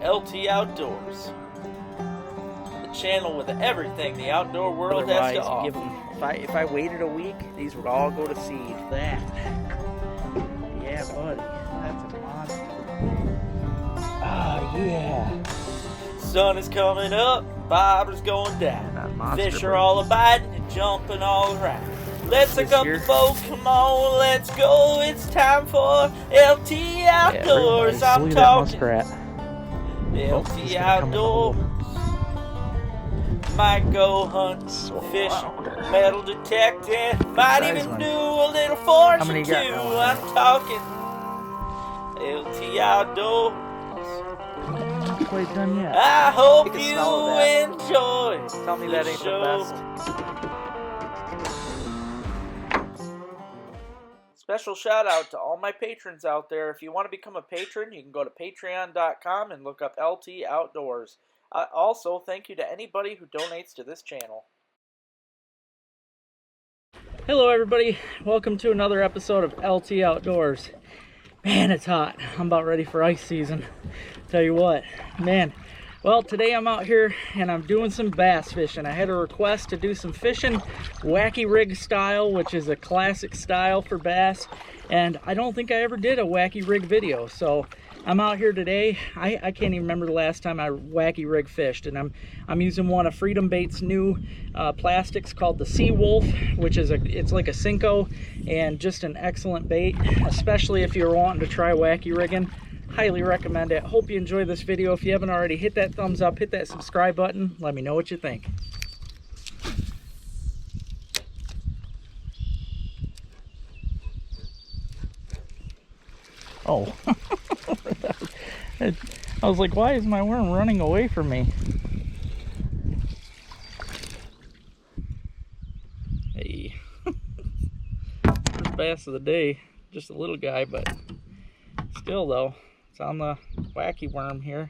LT Outdoors, the channel with everything the outdoor world has to offer. If I waited a week, these would all go to seed. That. Yeah, buddy. That's a monster. Oh, yeah. Sun is coming up, bobber's going down. Monster, Fish are all biting and jumping all around. Let's hook up year? the boat, come on, let's go. It's time for LT Outdoors. Yeah, I'm talking muskrat. LT Outdoors. Might go hunt, fish, metal detecting, might even do a little fortune too. I'm talking LT Outdoors. Quite done yet. I hope you enjoy. Tell me that ain't the best. Special shout out to all my patrons out there. If you want to become a patron, you can go to patreon.com and look up LT Outdoors. Also, thank you to anybody who donates to this channel. Hello everybody, welcome to another episode of LT Outdoors. Man, it's hot. I'm about ready for ice season. Tell you what, man. Well, today I'm out here and I'm doing some bass fishing. I had a request to do some fishing, wacky rig style, which is a classic style for bass. And I don't think I ever did a wacky rig video, so I'm out here today. I can't even remember the last time I wacky rig fished, and I'm using one of Freedom Bait's new plastics called the Seawolf, which is it's like a Cinco and just an excellent bait, especially if you're wanting to try wacky rigging. Highly recommend it. Hope you enjoy this video. If you haven't already, hit that thumbs up, hit that subscribe button. Let me know what you think. Oh. I was like, why is my worm running away from me? Hey. First bass of the day. Just a little guy, but still though. It's on the wacky worm here.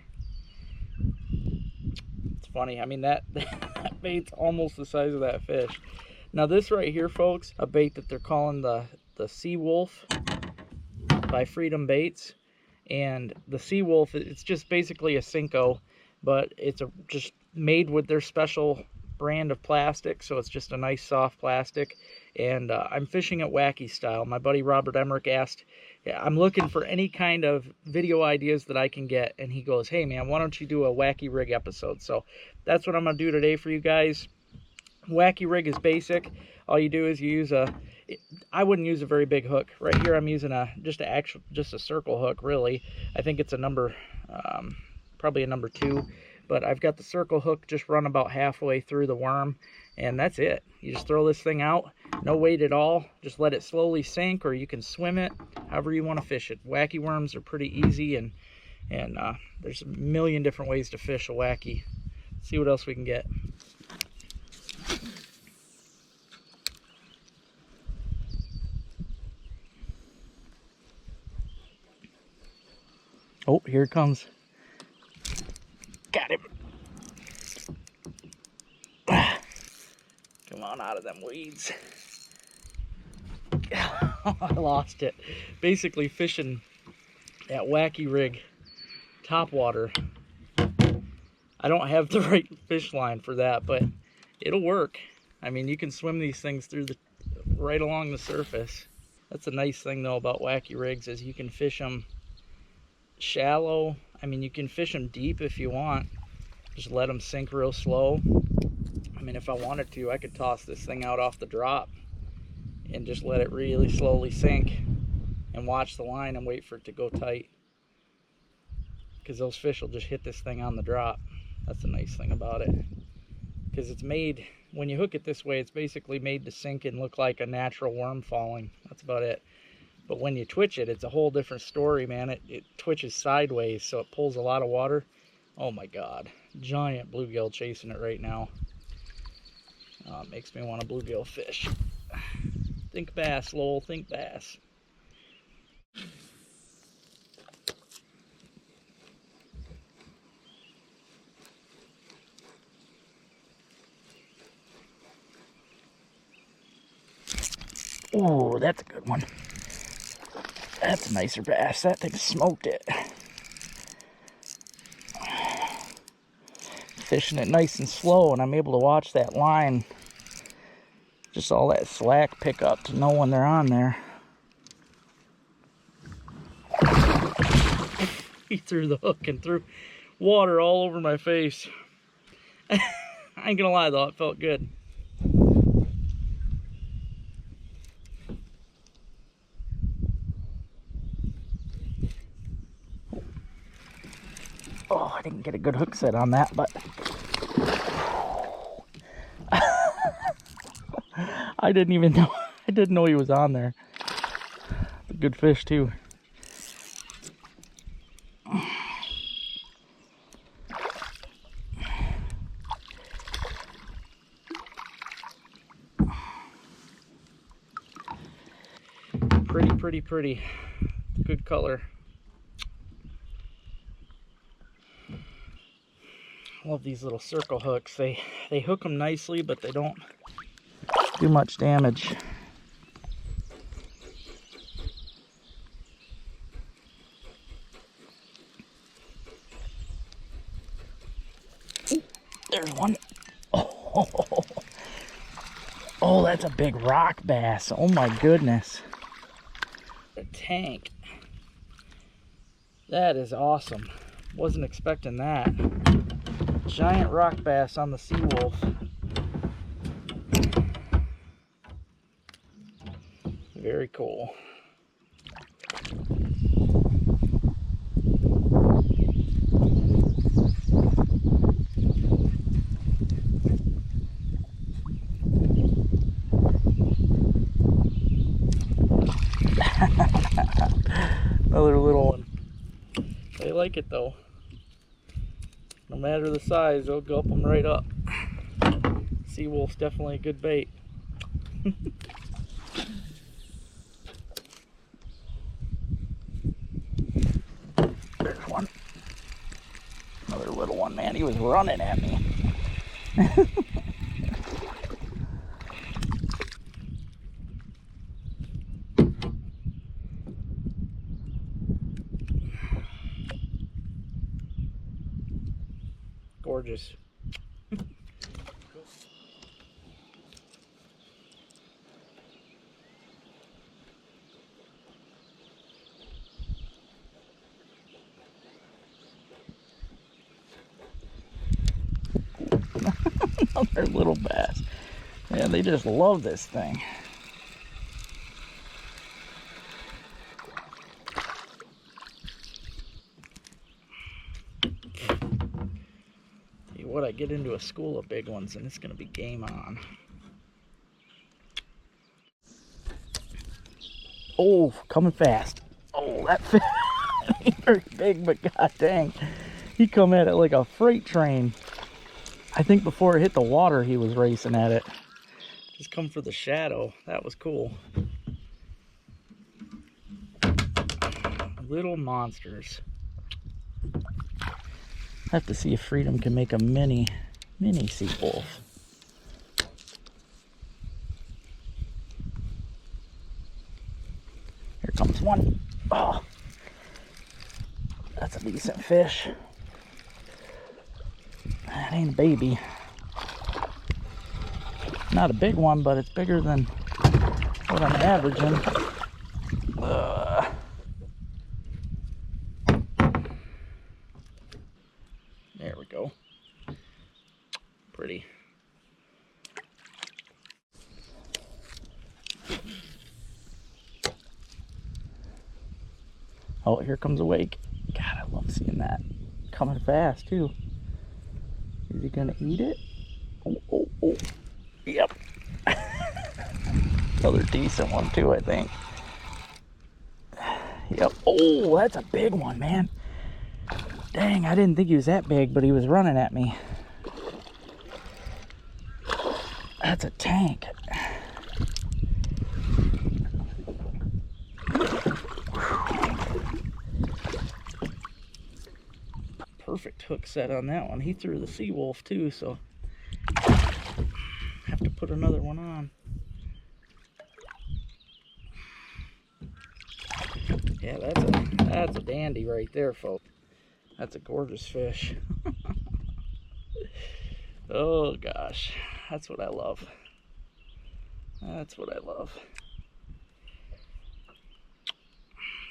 It's funny. I mean, that bait's almost the size of that fish. Now this right here, folks, a bait that they're calling the Seawolf by Freedom Baits. And the Seawolf, it's just basically a Cinco, but it's just made with their special brand of plastic, so it's just a nice soft plastic. And I'm fishing it wacky style. My buddy Robert Emmerich asked, I'm looking for any kind of video ideas that I can get, and he goes, hey man, why don't you do a wacky rig episode? So that's what I'm gonna do today for you guys. Wacky rig is basic. All you do is you use I wouldn't use a very big hook. Right here I'm using just a circle hook, really. I think it's a number, probably a number 2, but I've got the circle hook just run about halfway through the worm, and that's it. You just throw this thing out, no weight at all, just let it slowly sink, or you can swim it, however you want to fish it. Wacky worms are pretty easy, and there's a million different ways to fish a wacky. Let's see what else we can get. Oh, here it comes. Got him. Come on out of them weeds. I lost it. Basically fishing that wacky rig top water. I don't have the right fish line for that, but it'll work. I mean, you can swim these things through right along the surface. That's a nice thing though about wacky rigs, is you can fish them shallow. I mean, you can fish them deep if you want. Just let them sink real slow. I mean, if I wanted to, I could toss this thing out off the drop and just let it really slowly sink and watch the line and wait for it to go tight, because those fish will just hit this thing on the drop. That's the nice thing about it, because it's made, when you hook it this way, it's basically made to sink and look like a natural worm falling. That's about it. But when you twitch it, it's a whole different story, man. It twitches sideways, so it pulls a lot of water. Oh my God, giant bluegill chasing it right now. It makes me want a bluegill fish. Think bass, Lowell, think bass. Oh, that's a good one. That's a nicer bass. That thing smoked it. fishing it nice and slow, and I'm able to watch that line, just all that slack pick up to know when they're on there. He threw the hook and threw water all over my face. I ain't gonna lie though, it felt good. Oh, I didn't get a good hook set on that, but I didn't even know. I didn't know he was on there. A good fish too. Pretty. Good color. Love these little circle hooks. They hook them nicely, but they don't do much damage. There's one. Oh, that's a big rock bass. Oh my goodness. A tank. That is awesome. Wasn't expecting that. Giant rock bass on the Seawolf. Very cool. Another little one. They like it though. No matter the size, they'll gulp them right up. Seawolf's definitely a good bait. There's one. Another little one, man. He was running at me. Gorgeous. Another little bass. Man, they just love this thing. What, I get into a school of big ones and it's gonna be game on. Oh, coming fast. Oh, that fish ain't very big, but god dang, he come at it like a freight train. I think before it hit the water he was racing at it. Just come for the shadow. That was cool. Little monsters. I have to see if Freedom can make a mini Seawolf. Here comes one. Oh, that's a decent fish. That ain't a baby. Not a big one, but it's bigger than what I'm averaging. There we go. Pretty. Oh, here comes a wake. God, I love seeing that. Coming fast, too. Is he gonna eat it? Oh. Yep. Another decent one, too, I think. Yep. Oh, that's a big one, man. Dang, I didn't think he was that big, but he was running at me. That's a tank. Perfect hook set on that one. He threw the Seawolf too, so have to put another one on. Yeah, that's a dandy right there, folks. That's a gorgeous fish. Oh gosh, that's what I love. That's what I love.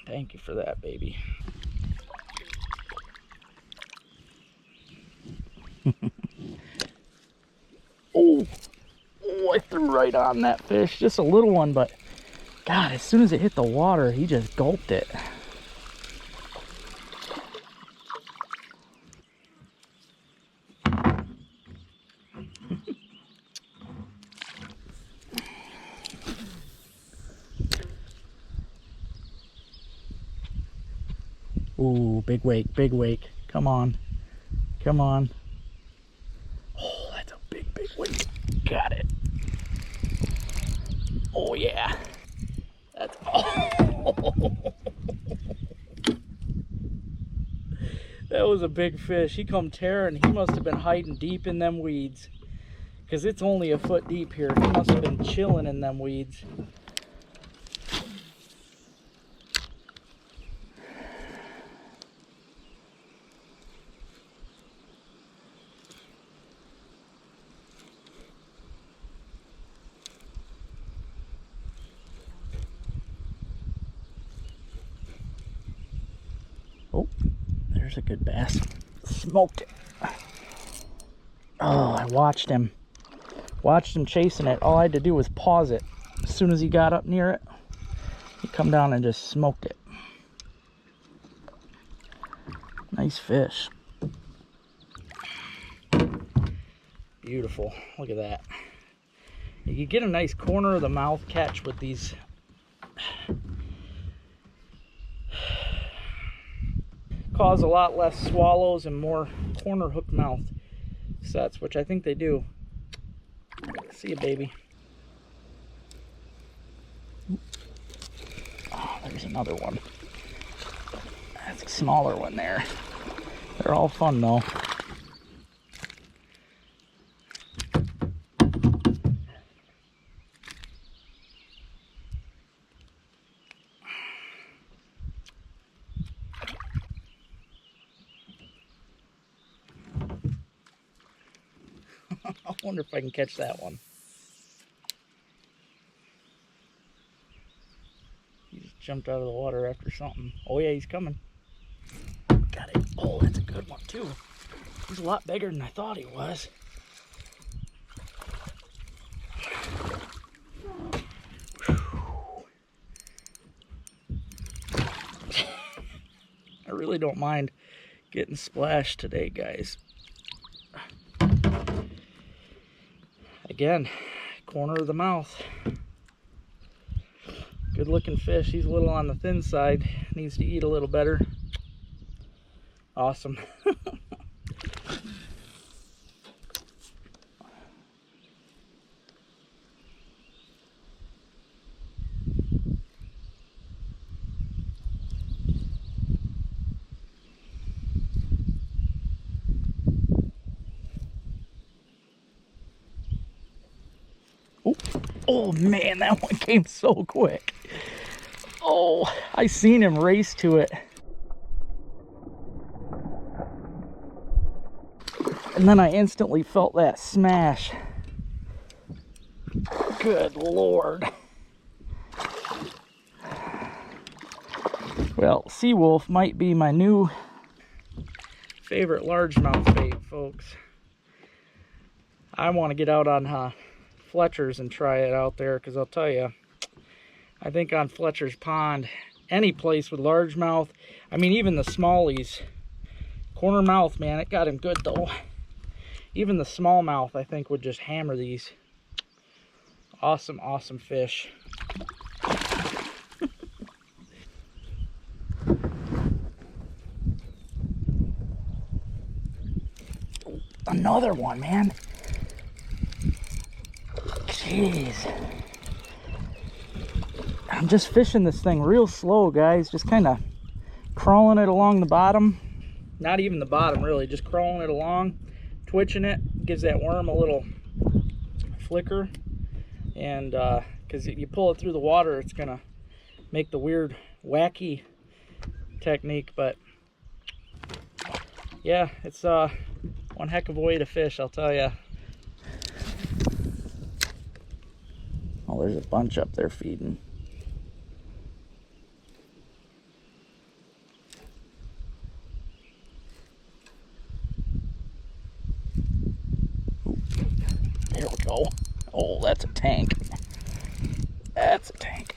Thank you for that, baby. Oh, I threw right on that fish. Just a little one, but God, as soon as it hit the water, he just gulped it. Ooh, big wake, big wake. Come on. Come on. Oh, that's a big, big wake. Got it. Oh, yeah. That's... Oh. That was a big fish. He come tearing. He must have been hiding deep in them weeds. Because it's only a foot deep here. He must have been chilling in them weeds. Oh, there's a good bass. Smoked it. Oh, I watched him. Watched him chasing it. All I had to do was pause it. As soon as he got up near it, he come down and just smoked it. Nice fish. Beautiful. Look at that. You get a nice corner of the mouth catch with these. Cause a lot less swallows and more corner hook mouth sets, which I think they do. See you, baby. Oh, there's another one. That's a smaller one there. They're all fun though. I wonder if I can catch that one. He just jumped out of the water after something. Oh yeah, he's coming. Got it. Oh, that's a good one too. He's a lot bigger than I thought he was. I really don't mind getting splashed today, guys. Again, corner of the mouth. Good looking fish. He's a little on the thin side. Needs to eat a little better. Awesome. Oh man, that one came so quick. Oh, I seen him race to it. And then I instantly felt that smash. Good Lord. Well, Seawolf might be my new favorite largemouth bait, folks. I want to get out on Fletcher's and try it out there, because I'll tell you, I think on Fletcher's Pond, any place with largemouth, I mean even the smallies, corner mouth, man, it got him good though. Even the smallmouth I think would just hammer these. Awesome, awesome fish. Another one, man. Jeez. I'm just fishing this thing real slow, guys. Just kind of crawling it along the bottom. Not even the bottom, really. Just crawling it along, twitching it. Gives that worm a little flicker. And because you pull it through the water, it's going to make the weird wacky technique. But yeah, it's one One heck of a way to fish, I'll tell you. Oh, there's a bunch up there feeding. Ooh, there we go. Oh, that's a tank. That's a tank.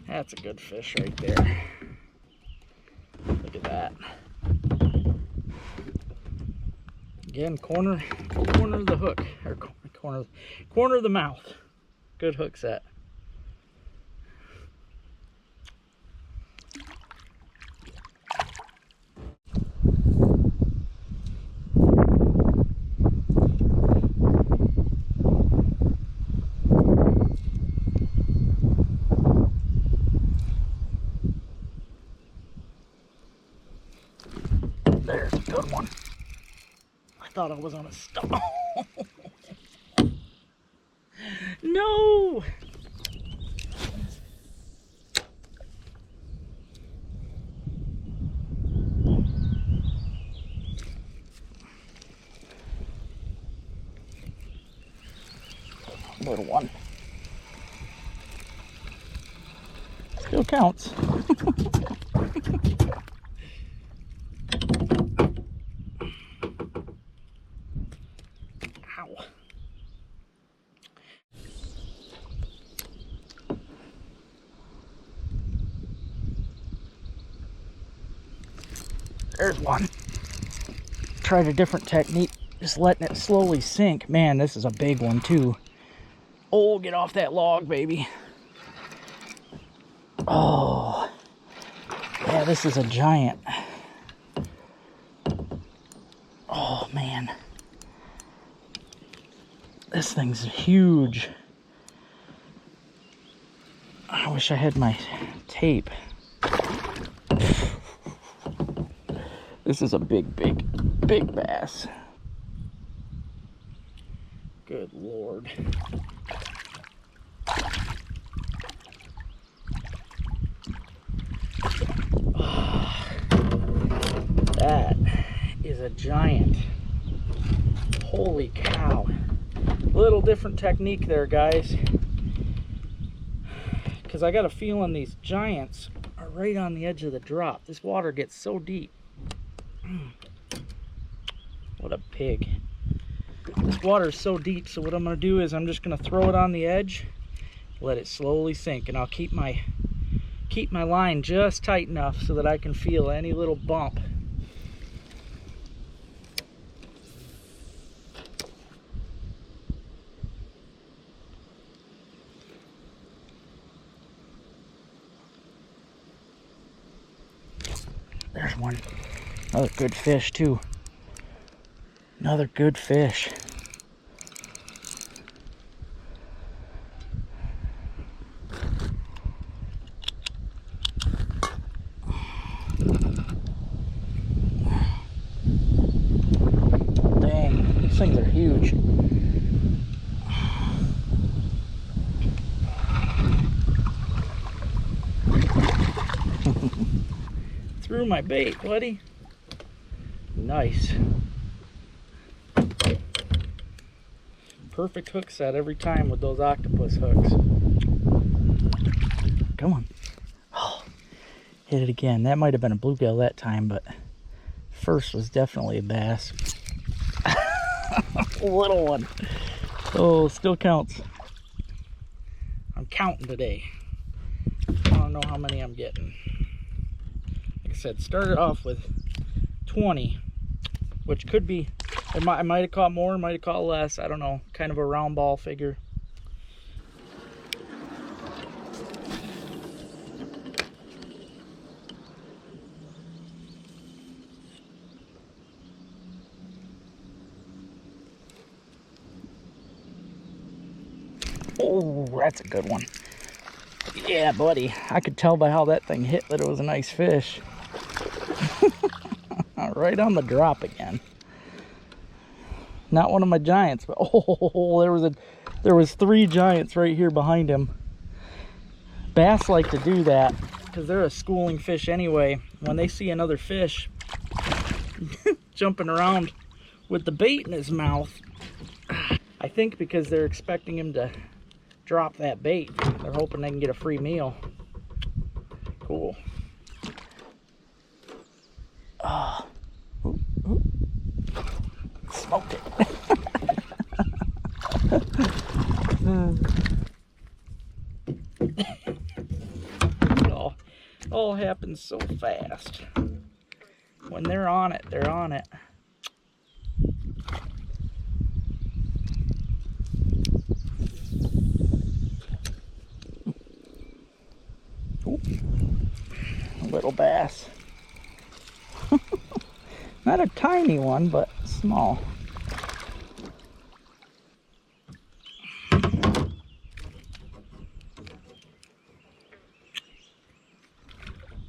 That's a good fish right there. Look at that. Again, corner of the hook, or corner of the mouth. Good hook set. There's a good one. I thought I was on a stump. No! Little one. Still counts. Ow. There's one. Tried a different technique, just letting it slowly sink. Man, this is a big one too. Oh, get off that log, baby. Oh, yeah, this is a giant. Oh, man. This thing's huge. I wish I had my tape. This is a big bass. Good Lord. Oh, that is a giant. Holy cow. Little different technique there, guys. Because I got a feeling these giants are right on the edge of the drop. This water gets so deep. What a pig. This water is so deep, so what I'm going to do is I'm just going to throw it on the edge, let it slowly sink, and I'll keep my line just tight enough so that I can feel any little bump. There's one. Another good fish too. Another good fish. Dang, these things are huge. Threw my bait, buddy. Nice. Perfect hook set every time with those octopus hooks. Come on. Oh, hit it again. That might have been a bluegill that time, but first was definitely a bass. Little one. Oh, still counts. I'm counting today. I don't know how many I'm getting. Like I said, started off with 20, which could be, I might have caught more, might have caught less, I don't know, kind of a round ball figure. Oh, that's a good one. Yeah, buddy. I could tell by how that thing hit that it was a nice fish. Right on the drop again. Not one of my giants, but oh, there was 3 giants right here behind him. Bass like to do that because they're a schooling fish anyway. When they see another fish jumping around with the bait in his mouth, I think because they're expecting him to drop that bait, they're hoping they can get a free meal. Cool. Oh, ooh. Smoked it. It all happens so fast. When they're on it, they're on it. Ooh. A little bass. Not a tiny one, but small.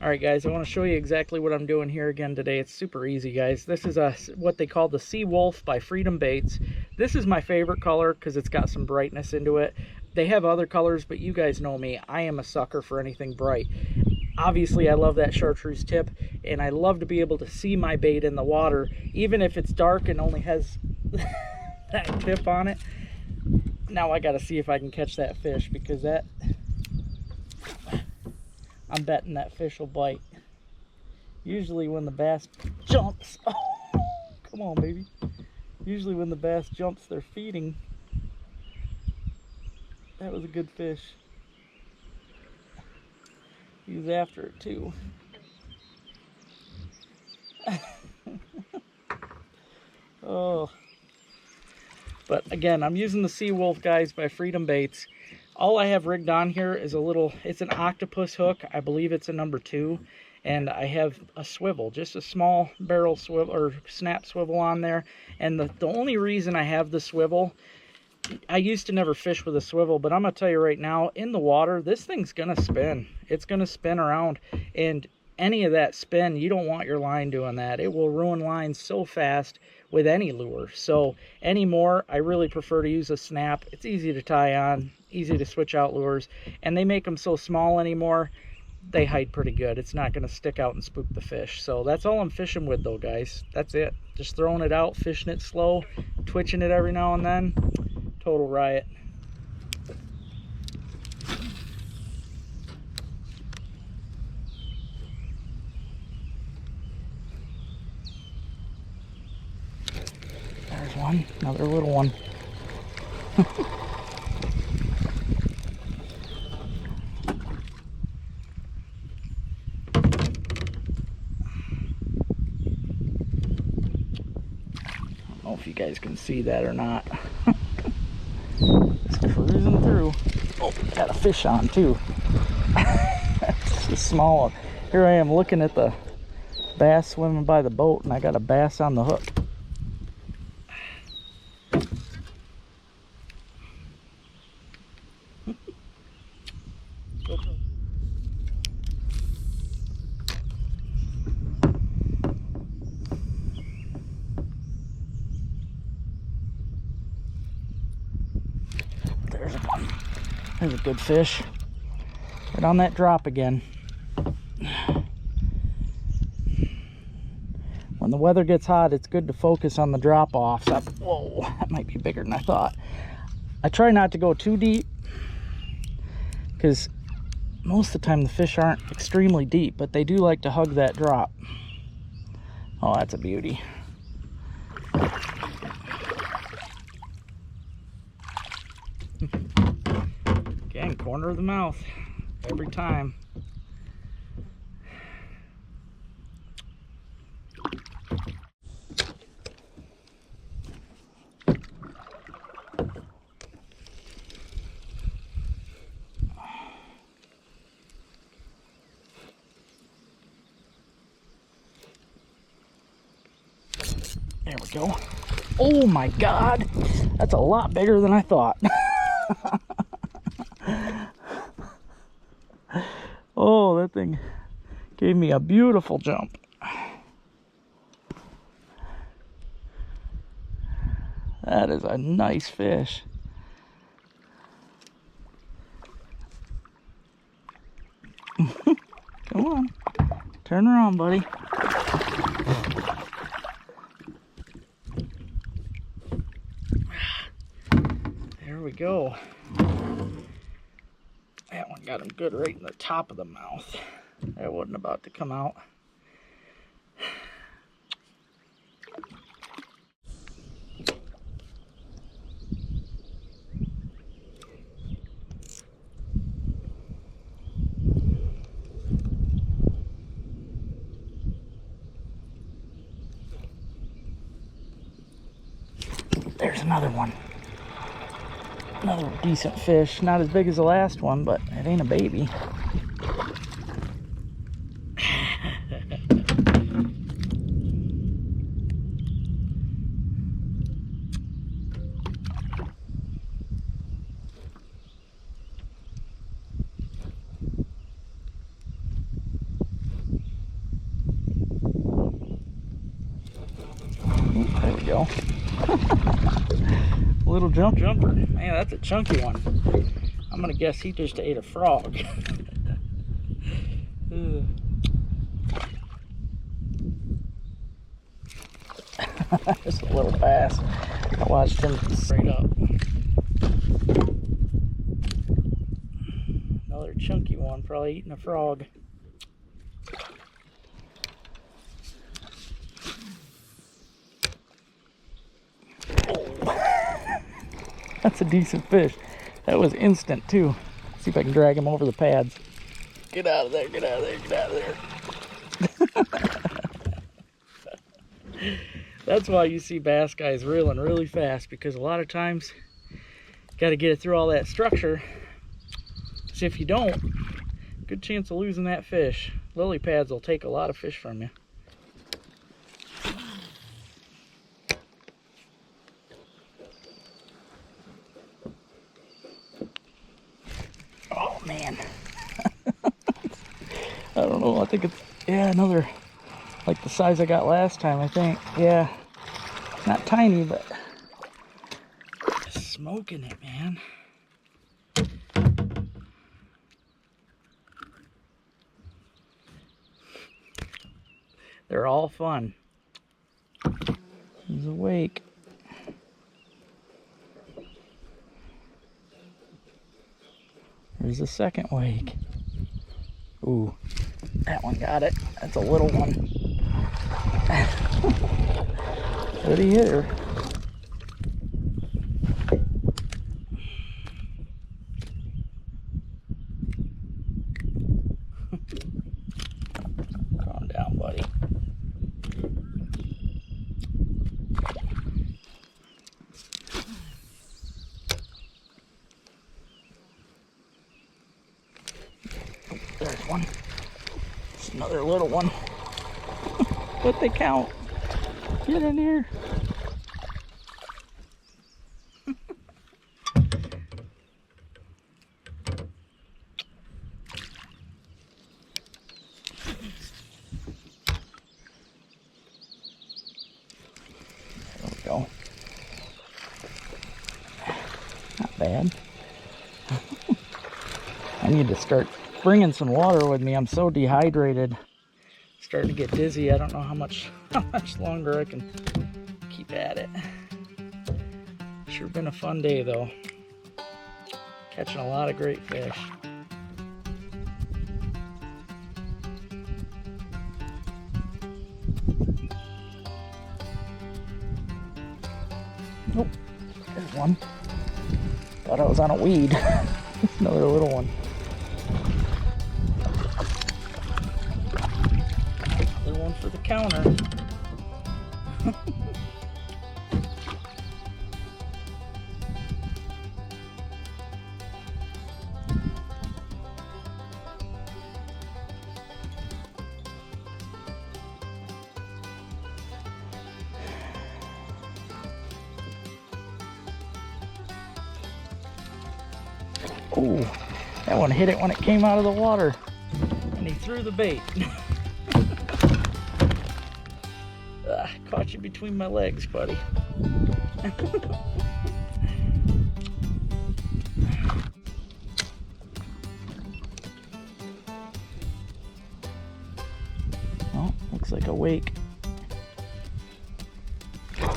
Alright guys, I want to show you exactly what I'm doing here again today. It's super easy, guys. This is what they call the Seawolf by Freedom Baits. This is my favorite color because it's got some brightness into it. They have other colors, but you guys know me. I am a sucker for anything bright. Obviously, I love that chartreuse tip, and I love to be able to see my bait in the water, even if it's dark and only has that tip on it. Now I got to see if I can catch that fish, because I'm betting that fish will bite. Usually when the bass jumps, oh, come on baby. Usually when the bass jumps, they're feeding. That was a good fish. He was after it too. Oh. But again, I'm using the Seawolf, guys, by Freedom Baits. All I have rigged on here is it's an octopus hook. I believe it's a number 2. And I have a swivel, just a small barrel swivel or snap swivel on there. And the only reason I have the swivel, I used to never fish with a swivel, but I'm going to tell you right now, in the water, this thing's going to spin. It's going to spin around. And any of that spin, you don't want your line doing that. It will ruin lines so fast with any lure. So anymore, I really prefer to use a snap. It's easy to tie on, easy to switch out lures, and they make them so small anymore, they hide pretty good. It's not going to stick out and spook the fish. So that's all I'm fishing with though, guys. That's it. Just throwing it out, fishing it slow, twitching it every now and then. Total riot. There's one, another little one. I don't know if you guys can see that or not. Just cruising through. Oh, got a fish on too. It's a small one. Here I am looking at the bass swimming by the boat, and I got a bass on the hook. There's one. There's a good fish. Right on that drop again. When the weather gets hot, it's good to focus on the drop-offs. Whoa, that might be bigger than I thought. I try not to go too deep, because most of the time the fish aren't extremely deep, but they do like to hug that drop. Oh, that's a beauty. Again, corner of the mouth every time. There we go. Oh my God, that's a lot bigger than I thought. Oh, that thing gave me a beautiful jump. That is a nice fish. Come on. Turn around, buddy. There we go. That one got him good right in the top of the mouth. That wasn't about to come out. There's another one. Another decent fish. Not as big as the last one, but it ain't a baby. There we go. Little jumper. Man, that's a chunky one. I'm gonna guess he just ate a frog. Just a little bass. I watched him straight up. Another chunky one, probably eating a frog. That's a decent fish. That was instant too. Let's see if I can drag him over the pads. Get out of there, get out of there, get out of there. That's why you see bass guys reeling really fast, because a lot of times you got to get it through all that structure. So if you don't, good chance of losing that fish. Lily pads will take a lot of fish from you. Oh man. I don't know, I think it's, yeah, another, like the size I got last time, I think. Yeah, not tiny, but just smoking it, man. They're all fun. He's awake. There's a second wake. Ooh, that one got it. That's a little one. What did he hit her? Calm down, buddy. There's one. There's another little one. But they count. Get in here. There we go. Not bad. I need to start bringing some water with me. I'm so dehydrated. Starting to get dizzy. I don't know how much longer I can keep at it. Sure been a fun day though. Catching a lot of great fish. Oh, there's one. Thought I was on a weed. Another little one. Another one for the counter. Oh, that one hit it when it came out of the water. And he threw the bait. Caught you between my legs, buddy. Oh, looks like a wake. There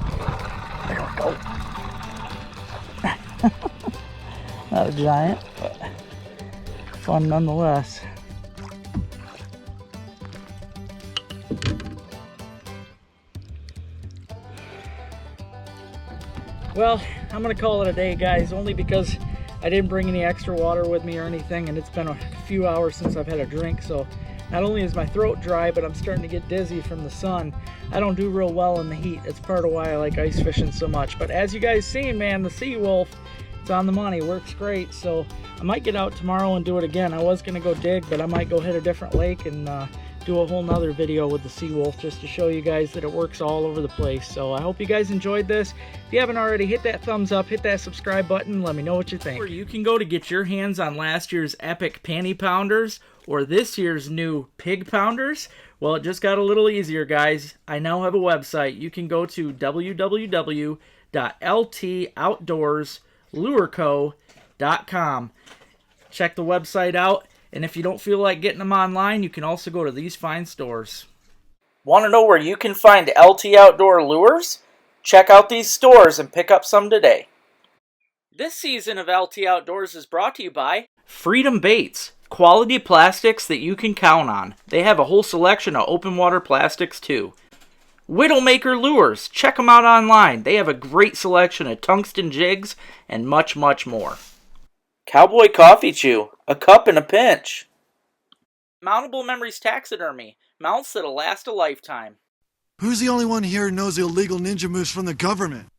we go. Not a giant, but fun nonetheless. Well, I'm gonna call it a day, guys, only because I didn't bring any extra water with me or anything, and it's been a few hours since I've had a drink, so not only is my throat dry, but I'm starting to get dizzy from the sun. I don't do real well in the heat. It's part of why I like ice fishing so much. But as you guys seen, man, the Seawolf, it's on the money, works great. So I might get out tomorrow and do it again. I was gonna go dig, but I might go hit a different lake and do a whole nother video with the Seawolf just to show you guys that it works all over the place. So I hope you guys enjoyed this. If you haven't already, hit that thumbs up, hit that subscribe button, let me know what you think. Where you can go to get your hands on last year's epic panty pounders or this year's new pig pounders. Well, it just got a little easier, guys. I now have a website. You can go to www.ltoutdoorslureco.com. Check the website out. And if you don't feel like getting them online, you can also go to these fine stores. Want to know where you can find LT Outdoor Lures? Check out these stores and pick up some today. This season of LT Outdoors is brought to you by Freedom Baits. Quality plastics that you can count on. They have a whole selection of open water plastics too. Widowmaker Lures. Check them out online. They have a great selection of tungsten jigs and much, much more. Cowboy Coffee Chew, a cup in a pinch. Mountable Memories Taxidermy, mounts that'll last a lifetime. Who's the only one here who knows the illegal ninja moves from the government?